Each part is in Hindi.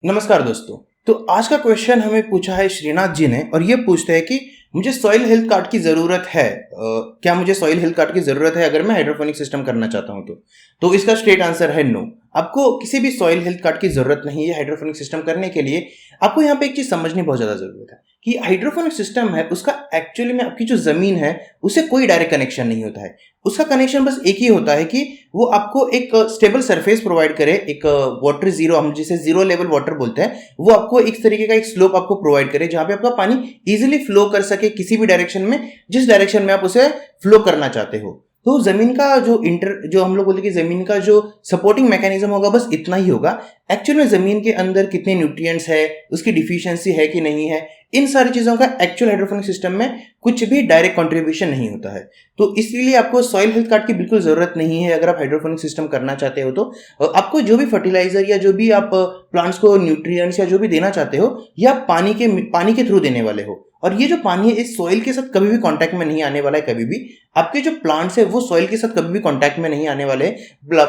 नमस्कार दोस्तों। तो आज का क्वेश्चन हमें पूछा है श्रीनाथ जी ने और ये पूछते हैं कि मुझे सॉइल हेल्थ कार्ड की ज़रूरत है। क्या मुझे सॉइल हेल्थ कार्ड की ज़रूरत है अगर मैं हाइड्रोपोनिक सिस्टम करना चाहता हूँ तो इसका स्ट्रेट आंसर है नो। आपको किसी भी सॉइल हेल्थ कार्ड की ज़रूरत नहीं है हाइड्रोपोनिक सिस्टम करने के लिए। आपको यहाँ पे एक चीज़ समझनी बहुत ज़्यादा ज़रूरत है कि हाइड्रोपोनिक सिस्टम है उसका एक्चुअली में आपकी जो ज़मीन है उससे कोई डायरेक्ट कनेक्शन नहीं होता है। उसका कनेक्शन बस एक ही होता है कि वो आपको एक स्टेबल सरफेस प्रोवाइड करे, एक वाटर जीरो, हम जिसे जीरो लेवल वाटर बोलते हैं, वो आपको एक तरीके का एक स्लोप आपको प्रोवाइड करे जहां पे आपका पानी इजीली फ्लो कर सके किसी भी डायरेक्शन में, जिस डायरेक्शन में आप उसे फ्लो करना चाहते हो। तो जमीन का जो हम लोग बोलते हैं कि जमीन का जो सपोर्टिंग मैकेनिज्म होगा बस इतना ही होगा। एक्चुअल में जमीन के अंदर कितने न्यूट्रिएंट्स है, उसकी डिफिशियंसी है कि नहीं है, इन सारी चीजों का एक्चुअल हाइड्रोपोनिक सिस्टम में कुछ भी डायरेक्ट कंट्रीब्यूशन नहीं होता है। तो इसलिए आपको सॉइल हेल्थ कार्ड की बिल्कुल जरूरत नहीं है अगर आप हाइड्रोपोनिक सिस्टम करना चाहते हो। तो आपको जो भी फर्टिलाइजर या जो भी आप प्लांट्स को न्यूट्रिएंट्स या जो भी देना चाहते हो, या पानी के थ्रू देने वाले हो। और ये जो पानी है इस सॉइल के साथ कभी भी कांटेक्ट में नहीं आने वाला है। कभी भी आपके जो प्लांट्स है वो सॉइल के साथ कभी भी कांटेक्ट में नहीं आने वाले हैं।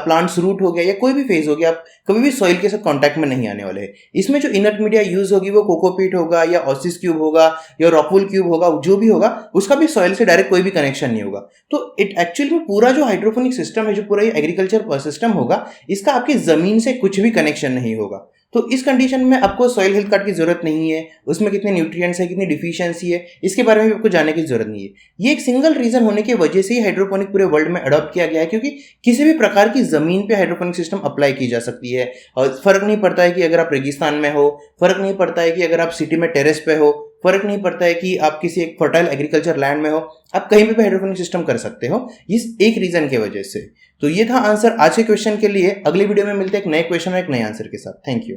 प्लांट्स रूट हो गया या कोई भी फेज हो गया, आप कभी भी सॉइल के साथ कांटेक्ट में नहीं आने वाले हैं। इसमें जो इनर्ट मीडिया यूज होगी वो कोकोपीट होगा या ऑसिस क्यूब होगा या रॉकवूल क्यूब होगा, जो भी होगा उसका भी सॉइल से डायरेक्ट कोई भी कनेक्शन नहीं होगा। तो इट एक्चुअली में पूरा जो हाइड्रोपोनिक सिस्टम है, जो पूरा ये एग्रीकल्चर सिस्टम होगा, इसका आपकी जमीन से कुछ भी कनेक्शन नहीं होगा। तो इस कंडीशन में आपको सॉइल हेल्थ कार्ड की जरूरत नहीं है। उसमें कितने न्यूट्रिएंट्स है, कितनी डिफिशियंसी है, इसके बारे में भी आपको जानने की जरूरत नहीं है। ये एक सिंगल रीजन होने की वजह से ही हाइड्रोपोनिक पूरे वर्ल्ड में अडॉप्ट किया गया है, क्योंकि किसी भी प्रकार की जमीन पे हाइड्रोपोनिक सिस्टम अप्लाई की जा सकती है। और फर्क नहीं पड़ता है कि अगर आप रेगिस्तान में हो, फर्क नहीं पड़ता है कि अगर आप सिटी में टेरेस पे हो, फर्क नहीं पड़ता है कि आप किसी एक फर्टाइल एग्रीकल्चर लैंड में हो, आप कहीं पे भी हाइड्रोपोनिक सिस्टम कर सकते हो इस एक रीजन की वजह से। तो ये था आंसर आज के क्वेश्चन के लिए। अगली वीडियो में मिलते हैं एक नए क्वेश्चन और एक नए आंसर के साथ। Thank you.